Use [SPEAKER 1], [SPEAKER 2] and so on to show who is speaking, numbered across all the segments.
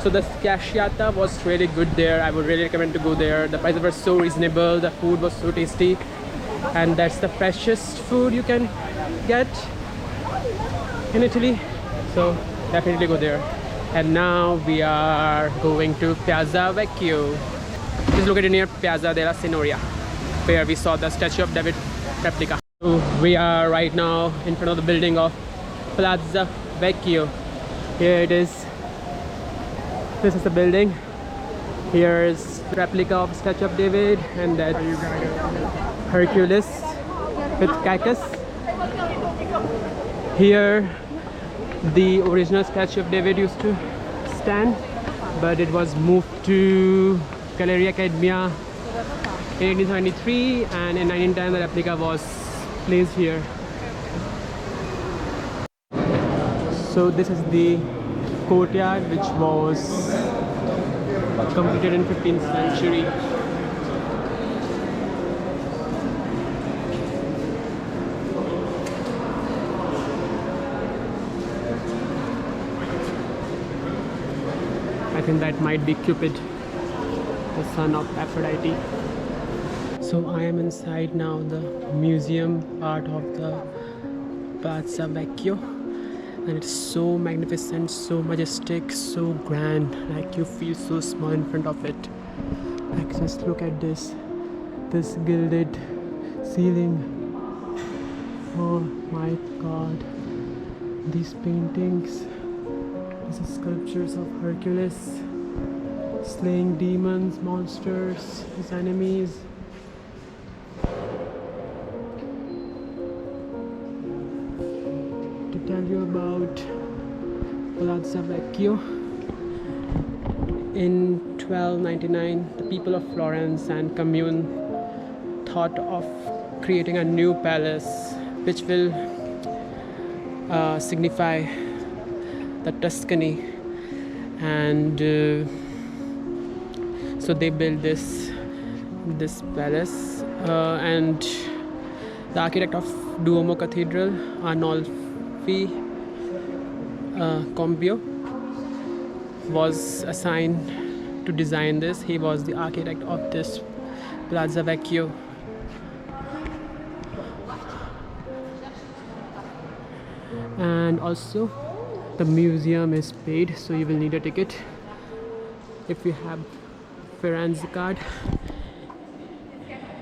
[SPEAKER 1] So the casciata was really good there. I would really recommend to go there. The prices were so reasonable, the food was so tasty, and that's the freshest food you can get in Italy. So definitely go there. And now we are going to Palazzo Vecchio. It is located near Piazza della Signoria, where we saw the Statue of David replica. So we are right now in front of the building of Palazzo Vecchio. Here it is. This is the building. Here is the replica of Statue of David, and that Hercules with cactus. Here the original Statue of David used to stand, but it was moved to Galleria Academia in 1873, and in 1910 the replica was placed here. So this is the courtyard, which was completed in 15th century. I think that might be Cupid, the son of Aphrodite. So I am inside now the museum part of the Palazzo Vecchio, and it's so magnificent, so majestic, so grand, like you feel so small in front of it. Like just look at this gilded ceiling. Oh my god, these paintings, these are sculptures of Hercules slaying demons, monsters, his enemies. To tell you about Palazzo Vecchio, in 1299 the people of Florence and commune thought of creating a new palace which will signify the Tuscany, and so they built this palace, and the architect of Duomo Cathedral, Arnolfi Compio, was assigned to design this. He was the architect of this Palazzo Vecchio. And also the museum is paid, so you will need a ticket if you have Florence card.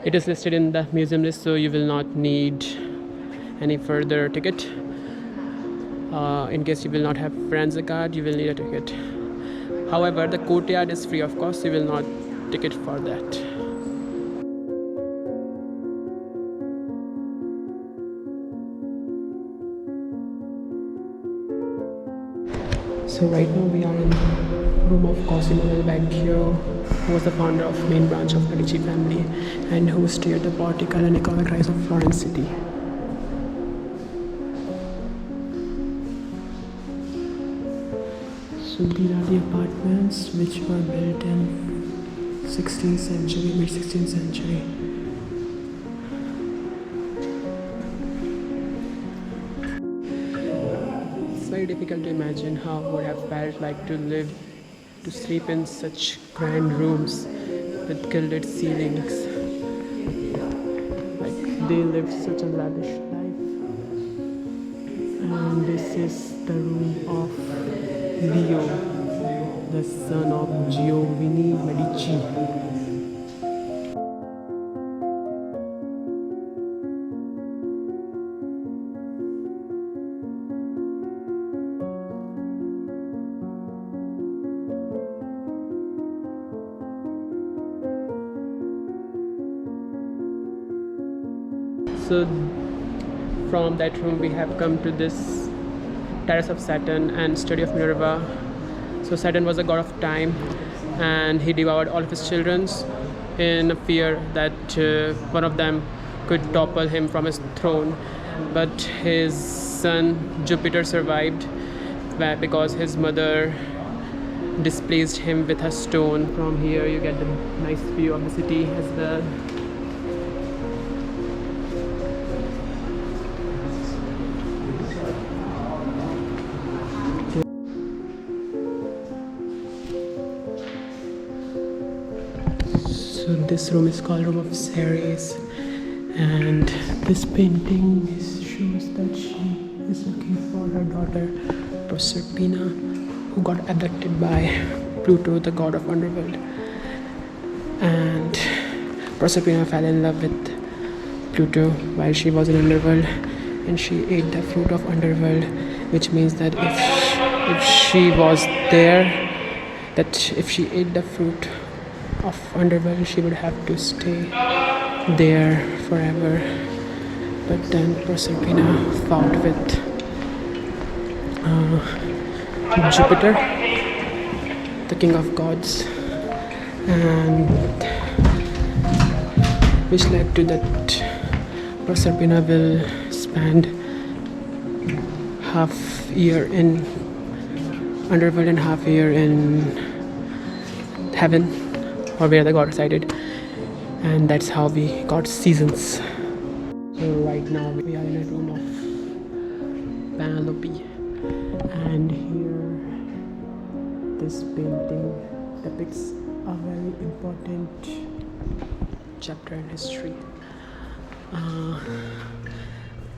[SPEAKER 1] It is listed in the museum list, so you will not need any further ticket. In case you will not have Florence card, you will need a ticket. However, the courtyard is free of cost, so you will not ticket for that. So right now we are in the room of Cosimo del Vecchio, who was the founder of main branch of Medici family and who steered the political and economic rise of Florence city. So these are the apartments which were built in 16th century, mid-16th century. It's very difficult to imagine how it would have felt like to sleep in such grand rooms with gilded ceilings. Like they lived such a lavish life. And this is the room of Leo, the son of Giovanni Medici. So from that room we have come to this terrace of Saturn and study of Minerva. So Saturn was a god of time, and he devoured all of his children in fear that one of them could topple him from his throne. But his son Jupiter survived because his mother displaced him with a stone. From here you get the nice view of the city as well. this room is called Room of Ceres, and this painting shows that she is looking for her daughter Proserpina, who got abducted by Pluto, the god of underworld. And Proserpina fell in love with Pluto while she was in underworld, and she ate the fruit of underworld, which means that if she was there, that if she ate the fruit of underworld, she would have to stay there forever. But then Proserpina fought with Jupiter, the king of gods, and which led to that Proserpina will spend half year in underworld and half year in heaven, or where the god resided, and that's how we got seasons. So right now we are in a room of Penelope, and here this painting depicts a very important chapter in history.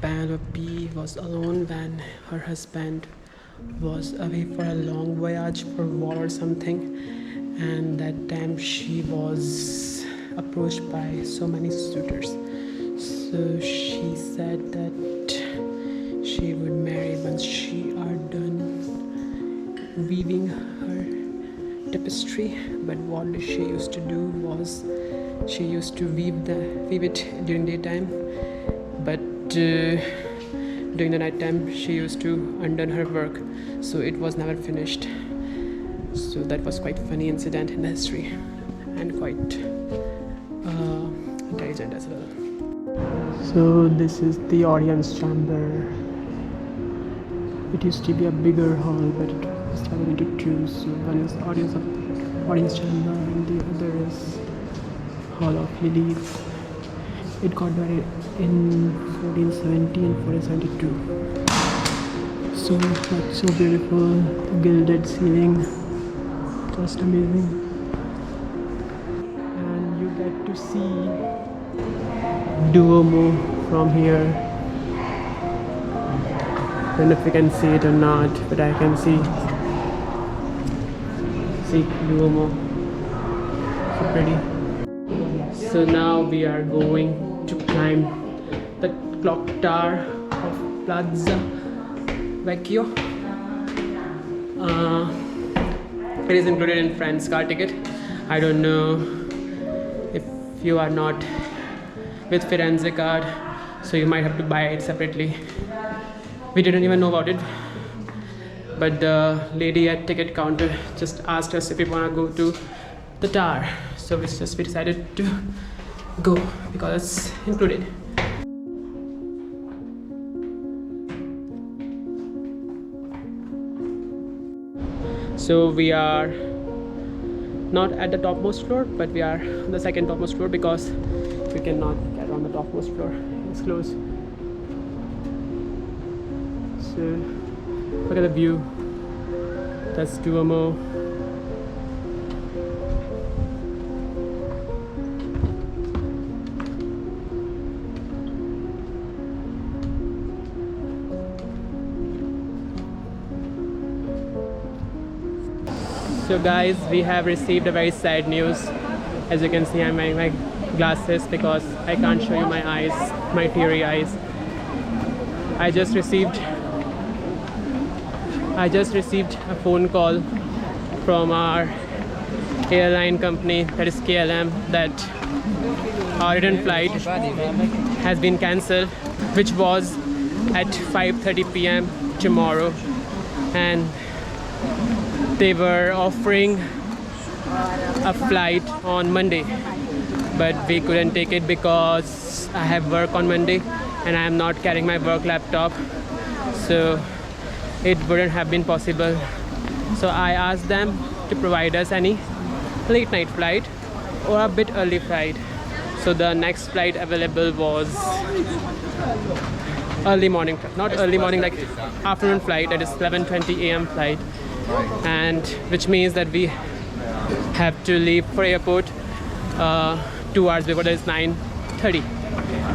[SPEAKER 1] Penelope was alone when her husband was away for a long voyage for war or something, and that time she was approached by so many suitors. So she said that she would marry once she are done weaving her tapestry. But what she used to do was she used to weave it during daytime, but during the night time she used to undone her work, so it was never finished. So that was quite funny incident in history, and quite intelligent as well. So this is the audience chamber. It used to be a bigger hall, but it was divided into two. So one is audience chamber, and the other is Hall of Lilies. It got divided in 1470 and 1472. So much, so beautiful, gilded ceiling, just amazing. And you get to see Duomo from here. I don't know if you can see it or not, but I can see Duomo. So pretty. So now we are going to climb the clock tower of Palazzo Vecchio. It is included in friend's car ticket. I don't know if you are not with Firenze card, so you might have to buy it separately. We didn't even know about it, but the lady at ticket counter just asked us if we want to go to the tower. So we decided to go because it's included. So we are not at the topmost floor, but we are on the second topmost floor because we cannot get on the topmost floor. It's closed. So look at the view. That's Duomo. So guys, we have received a very sad news. As you can see, I'm wearing my glasses because I can't show you my eyes, my teary eyes. I just received a phone call from our airline company, that is KLM, that our return flight has been cancelled, which was at 5:30 p.m. tomorrow, and they were offering a flight on Monday, but we couldn't take it because I have work on Monday and I am not carrying my work laptop, so it wouldn't have been possible. So I asked them to provide us any late night flight or a bit early flight. So the next flight available was early morning, not early morning, like afternoon flight, that is 11:20 a.m. flight, and which means that we have to leave for airport 2 hours before that is 9:30.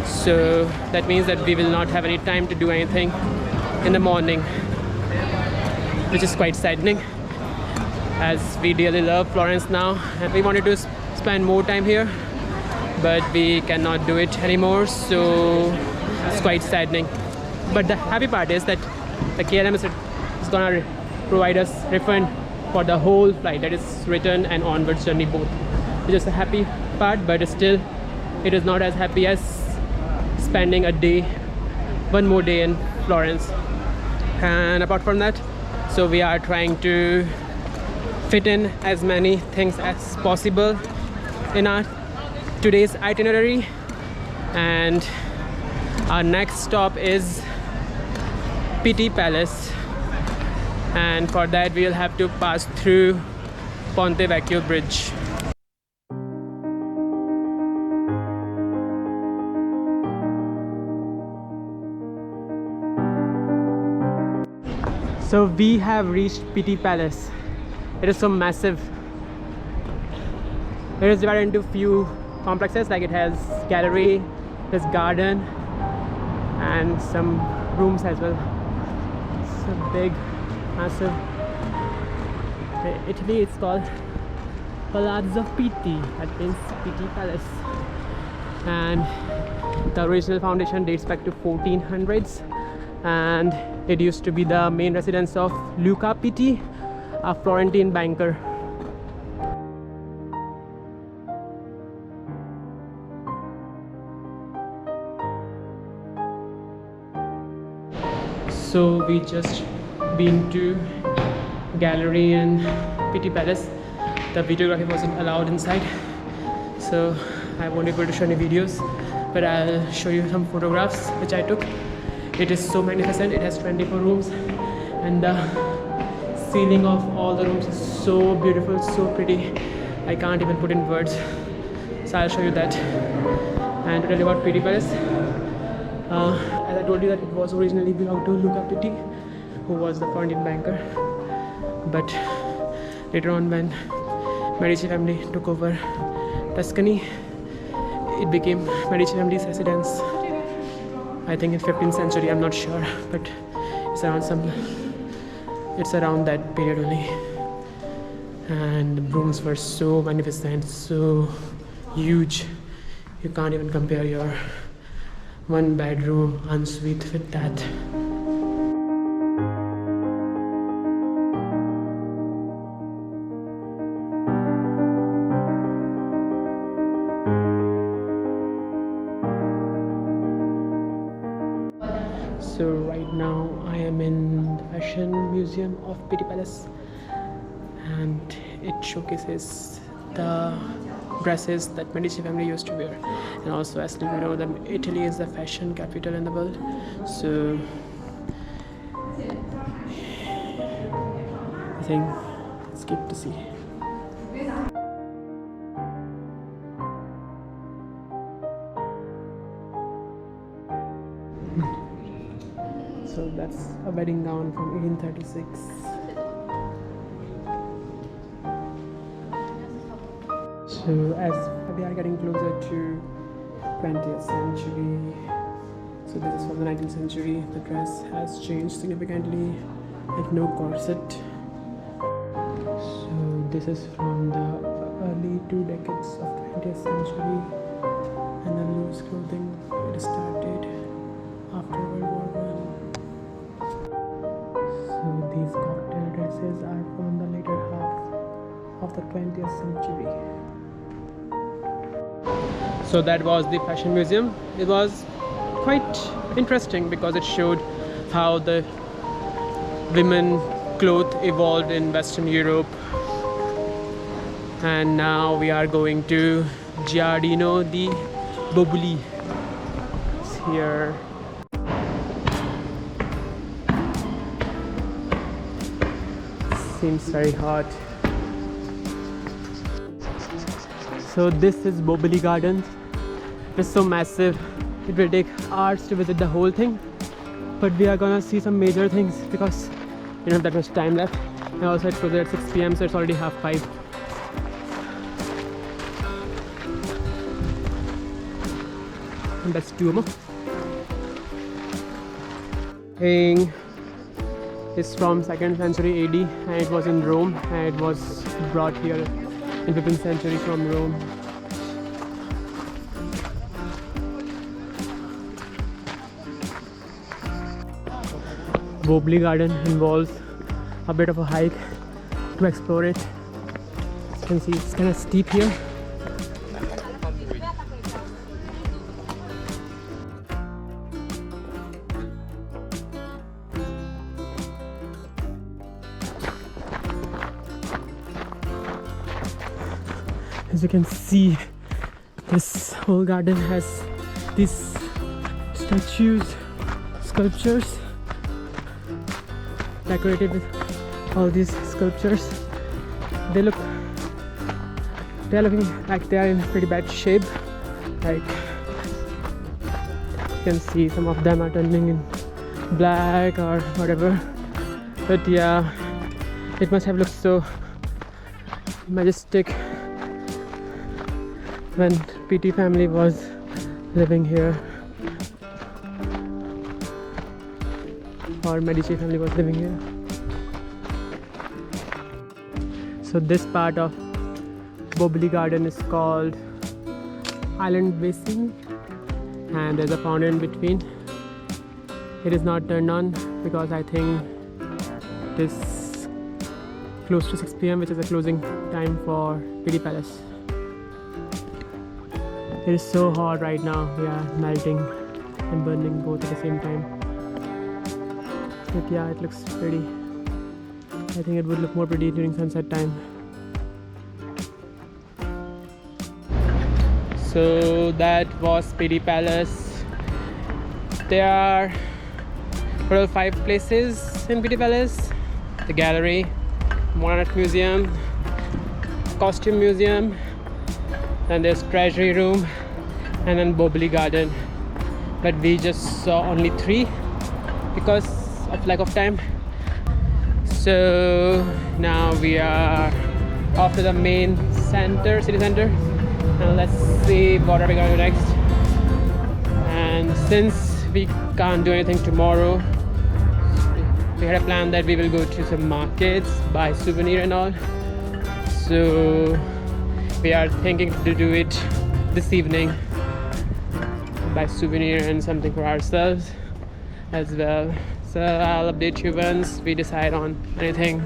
[SPEAKER 1] So that means that we will not have any time to do anything in the morning, which is quite saddening, as we really love Florence now and we wanted to spend more time here, but we cannot do it anymore, so it's quite saddening. But the happy part is that the KLM is gonna provide us refund for the whole flight, that is return and onwards journey both, which is a happy part, but still it is not as happy as spending one more day in Florence. And apart from that, so we are trying to fit in as many things as possible in our today's itinerary, and our next stop is Pitti Palace, and for that we will have to pass through Ponte Vecchio bridge. So we have reached Pitti Palace. It is so massive. It is divided into few complexes, like it has gallery, there's garden, and some rooms as well. It's a big, massive. In Italy, it's called Palazzo Pitti. That means Pitti Palace. And the original foundation dates back to 1400s, and it used to be the main residence of Luca Pitti, a Florentine banker. So we just been to gallery and Pitti Palace. The videography wasn't allowed inside, so I won't be able to show any videos, but I'll show you some photographs which I took. It is so magnificent. It has 24 rooms, and the ceiling of all the rooms is so beautiful, so pretty. I can't even put in words, so I'll show you that. And to tell you about Pitti Palace, as I told you that it was originally belonged to Luca Pitti, who was the Florentine banker, but later on when Medici family took over Tuscany, it became Medici family's residence. I think in 15th century, I'm not sure, but it's around that period only. And the rooms were so magnificent, so huge. You can't even compare your one bedroom ensuite with that. So right now I am in the Fashion Museum of Pitti Palace, and it showcases the dresses that Medici family used to wear. And also, as you know, that Italy is the fashion capital in the world, so I think it's good to see. So that's a wedding gown from 1836. So as we are getting closer to 20th century, so this is from the 19th century, the dress has changed significantly, like no corset. So this is from the early 2 decades of 20th century, and the loose clothing, it started after World War I. So these cocktail dresses are from the later half of the 20th century. So that was the Fashion Museum. It was quite interesting because it showed how the women clothes evolved in Western Europe. And now we are going to Giardino di Boboli. It's here. Seems very hot. So this is Boboli Gardens. It's so massive. It will take hours to visit the whole thing, but we are gonna see some major things because we don't have that much time left. And also it's closer at 6 p.m. so it's already 5:30. That's Duomo. King is from 2nd century AD and it was in Rome and it was brought here in 15th century from Rome. Boboli Garden involves a bit of a hike to explore it. As you can see, it's kind of steep here. As you can see, this whole garden has these statues, sculptures, decorated with all these sculptures. They're looking like they are in pretty bad shape. Like you can see some of them are turning in black or whatever. But yeah, it must have looked so majestic when Pitti family was living here, or Medici family was living here. So this part of Boboli Garden is called Island Basin and there's a fountain in between. It is not turned on because I think it is close to 6 p.m. which is the closing time for Pitti Palace. It is so hot right now, we are melting and burning both at the same time. But yeah, it looks pretty. I think it would look more pretty during sunset time. So that was Pitti Palace. There are total 5 places in Pitti Palace. The gallery, modern art museum, costume museum, then there's treasury room, and then Boboli Garden. But we just saw only 3 because of lack of time. So now we are off to the main center, city center, and let's see what are we going to do next. And since we can't do anything tomorrow, we had a plan that we will go to some markets, buy souvenir and all. So we are thinking to do it this evening, buy souvenir and something for ourselves as well. So I'll update you once we decide on anything.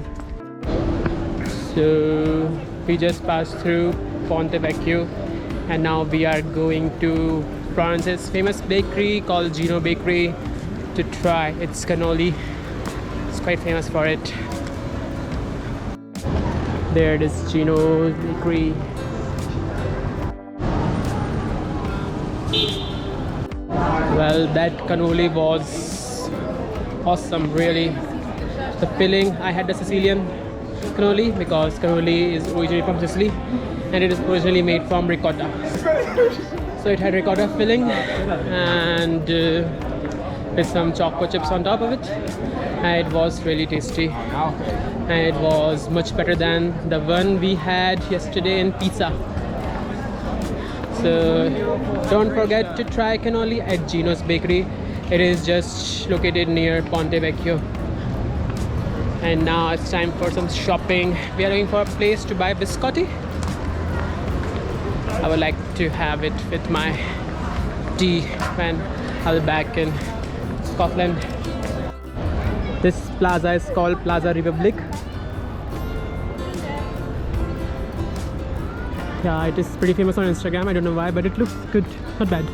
[SPEAKER 1] So we just passed through Ponte Vecchio and now we are going to Florence's famous bakery called Gino bakery to try its cannoli. It's quite famous for it. There it is, Gino's bakery. Well, that cannoli was awesome, really. The filling, I had the Sicilian cannoli because cannoli is originally from Sicily and it is originally made from ricotta. So it had ricotta filling and with some chocolate chips on top of it, and it was really tasty and it was much better than the one we had yesterday in pizza. So don't forget to try cannoli at Gino's bakery. It is just located near Ponte Vecchio. And now it's time for some shopping. We are looking for a place to buy biscotti. I would like to have it with my tea when I'll be back in Scotland. This plaza is called Plaza Republic. Yeah, it is pretty famous on Instagram. I don't know why, but it looks good. Not bad.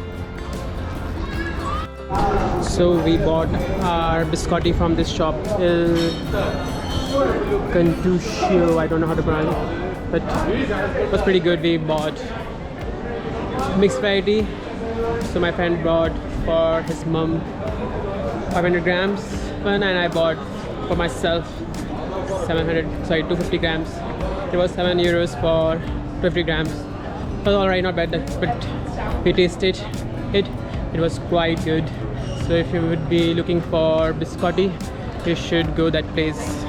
[SPEAKER 1] So we bought our biscotti from this shop, Il Cantuccio. I don't know how to pronounce it, but it was pretty good. We bought mixed variety. So my friend bought for his mum 500 grams one, and I bought for myself 250 grams. It was €7 for 50 grams. It was alright, not bad, but we tasted it. It was quite good. So if you would be looking for biscotti, you should go that place.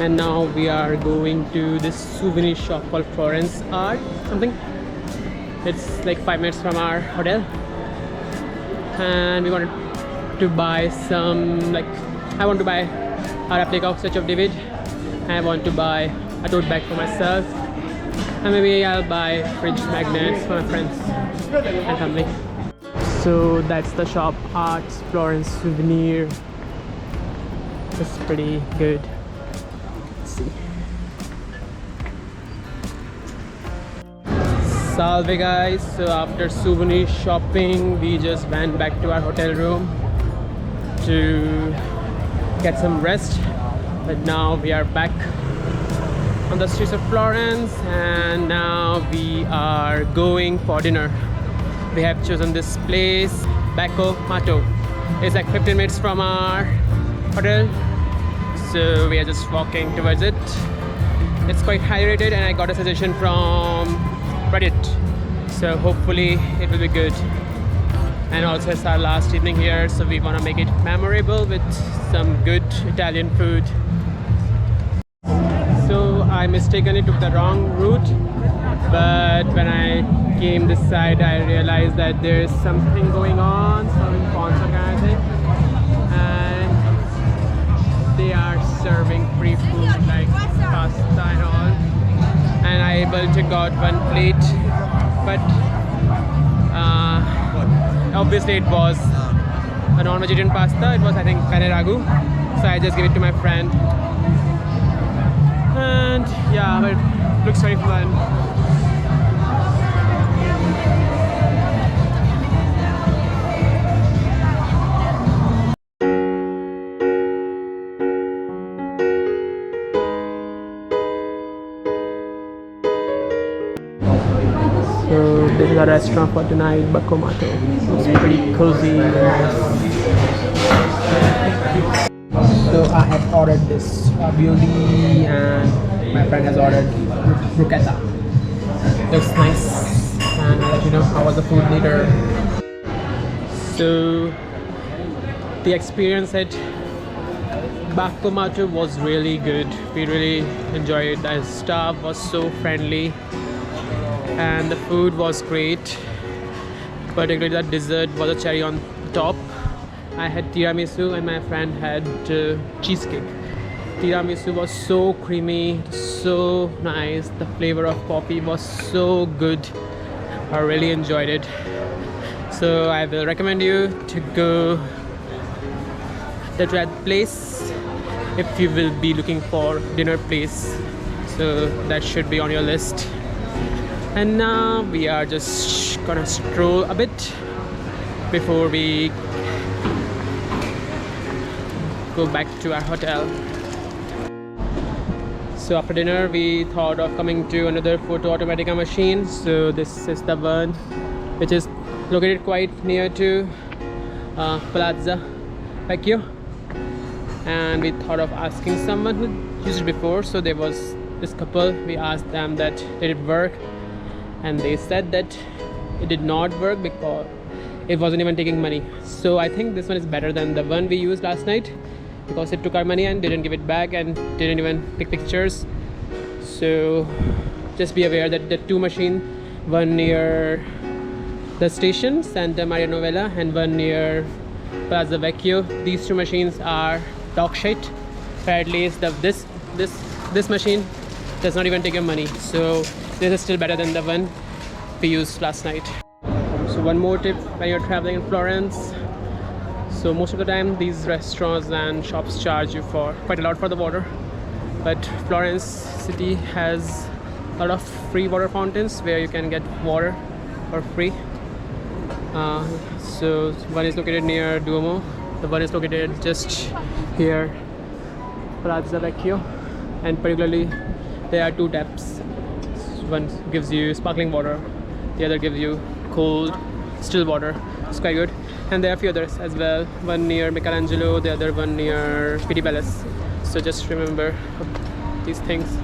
[SPEAKER 1] And now we are going to this souvenir shop called Florence Art something. It's like 5 minutes from our hotel. and we wanted to buy some, like, I want to buy a replica of Statue of David. I want to buy a tote bag for myself, and maybe I'll buy fridge magnets for my friends and family. So that's the shop, Arts Florence Souvenir. It's pretty good. Let's see. Salve guys, so after souvenir shopping we just went back to our hotel room to get some rest, but now we are back on the streets of Florence and now we are going for dinner. We have chosen this place, Bacco Matto. It's like 15 minutes from our hotel, so we are just walking towards it. It's quite high rated and I got a suggestion from Reddit, so hopefully it will be good. And also it's our last evening here, so we want to make it memorable with some good Italian food. So I mistakenly took the wrong route, but when I came this side I realized that there's something going on, some concert kind of thing, and they are serving free food like pasta and all, and I able to got one plate, but obviously it was a non-vegetarian pasta. It was, I think, penne ragu, so I just gave it to my friend, and yeah, but it looks very fun. So this is a restaurant for tonight, Bacco Matto. It's pretty cozy and nice. So I have ordered this ravioli and my friend has ordered bruschetta. Looks nice, and I'll let you know how was the food later. So the experience at Bacco Matto was really good. We really enjoyed it. The staff was so friendly and the food was great. Particularly the dessert was a cherry on top. I had tiramisu and my friend had cheesecake. Tiramisu was so creamy, so nice. The flavor of coffee was so good. I really enjoyed it. So I will recommend you to go to that place if you will be looking for dinner place. So that should be on your list. And now we are just gonna stroll a bit before we go back to our hotel. So after dinner we thought of coming to another photo automatica machine. So this is the one which is located quite near to Palazzo Vecchio, and we thought of asking someone who used it before. So there was this couple, we asked them that did it work, and they said that it did not work because it wasn't even taking money. So I think this one is better than the one we used last night, because it took our money and didn't give it back and didn't even take pictures. So just be aware that the two machines, one near the station Santa Maria Novella and one near Palazzo Vecchio, these two machines are dog shit. Apparently it's this machine does not even take your money, so this is still better than the one we used last night. So one more tip when you're traveling in Florence, so most of the time these restaurants and shops charge you for quite a lot for the water, but Florence city has a lot of free water fountains where you can get water for free. So one is located near Duomo, the one is located just here, Palazzo Vecchio, and particularly there are two taps. One gives you sparkling water, the other gives you cold still water. It's quite good. And there are a few others as well, one near Michelangelo, the other one near Pitti Palace. So just remember these things.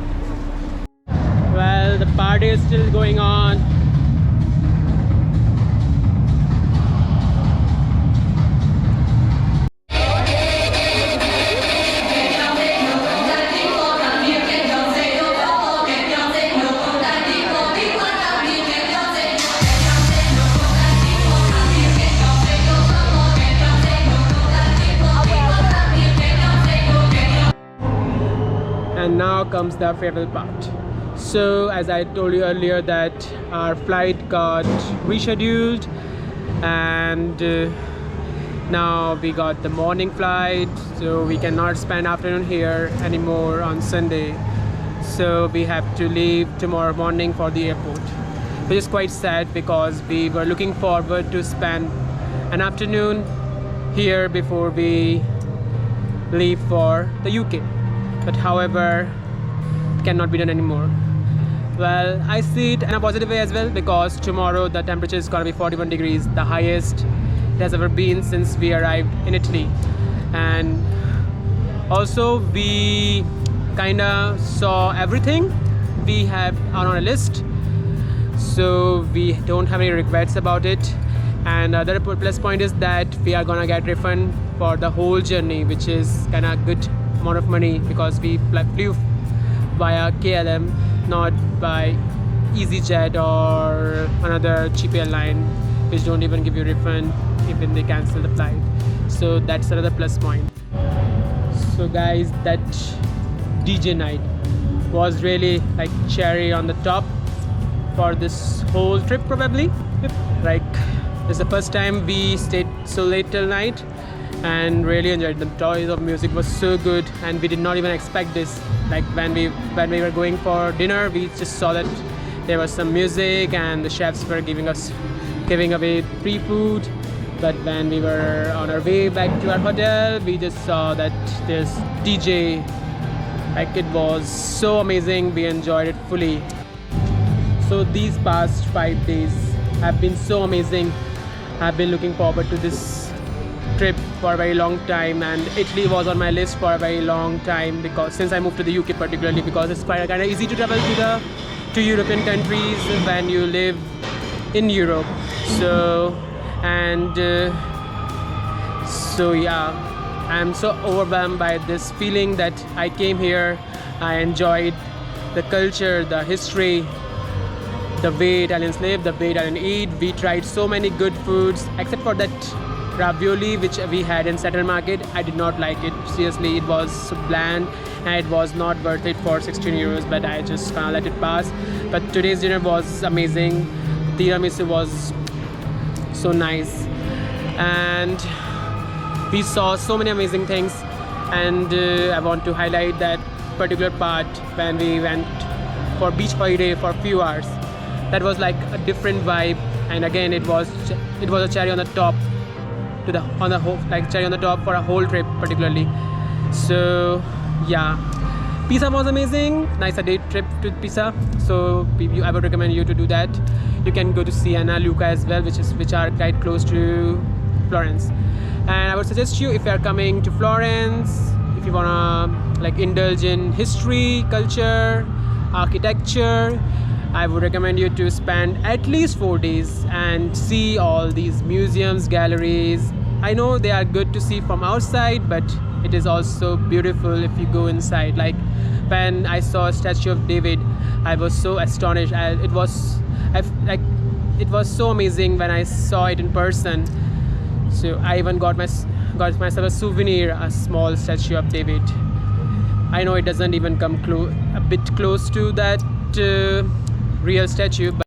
[SPEAKER 1] Well, the party is still going on. And now comes the farewell part. So as I told you earlier that our flight got rescheduled, and now we got the morning flight, so we cannot spend afternoon here anymore on Sunday. So we have to leave tomorrow morning for the airport, which is quite sad because we were looking forward to spend an afternoon here before we leave for the UK. But however, it cannot be done anymore. Well, I see it in a positive way as well, because tomorrow the temperature is gonna be 41 degrees, the highest it has ever been since we arrived in Italy. And also we kinda saw everything we have on our list, so we don't have any regrets about it. And other plus point is that we are gonna get refund for the whole journey, which is kinda good amount of money, because we flew via KLM, not by EasyJet or another cheap airline, which don't even give you refund even they cancel the flight. So that's another plus point. So guys, that DJ night was really like cherry on the top for this whole trip probably. Like, it's the first time we stayed so late till night, and really enjoyed. The choice of music was so good, and we did not even expect this. Like when we were going for dinner, we just saw that there was some music and the chefs were giving away free food. But when we were on our way back to our hotel, we just saw that there's DJ. Like, it was so amazing, we enjoyed it fully. So these past 5 days have been so amazing. I've been looking forward to this trip for a very long time, and Italy was on my list for a very long time, because since I moved to the UK particularly, because it's quite kind of easy to travel to European countries when you live in Europe. So yeah, I'm so overwhelmed by this feeling that I came here, I enjoyed the culture, the history, the way Italians live, the way Italians eat. We tried so many good foods, except for that ravioli which we had in Settle Market. I did not like it. Seriously, it was so bland and it was not worth it for 16 euros, but I just can't let it pass. But today's dinner was amazing. Tiramisu was so nice, and we saw so many amazing things. And I want to highlight that particular part when we went for beach holiday for a few hours. That was like a different vibe, and again it was a cherry on the top cherry on the top for a whole trip particularly. So yeah, Pisa was amazing. Nice a day trip to Pisa, so I would recommend you to do that. You can go to Siena, Lucca as well, which are quite close to Florence. And I would suggest you, if you are coming to Florence, if you wanna like indulge in history, culture, architecture, I would recommend you to spend at least 4 days and see all these museums, galleries. I know they are good to see from outside, but it is also beautiful if you go inside. Like when I saw a statue of David, I was so astonished. It was so amazing when I saw it in person. So I even got myself a souvenir, a small statue of David. I know it doesn't even come a bit close to that real statue, but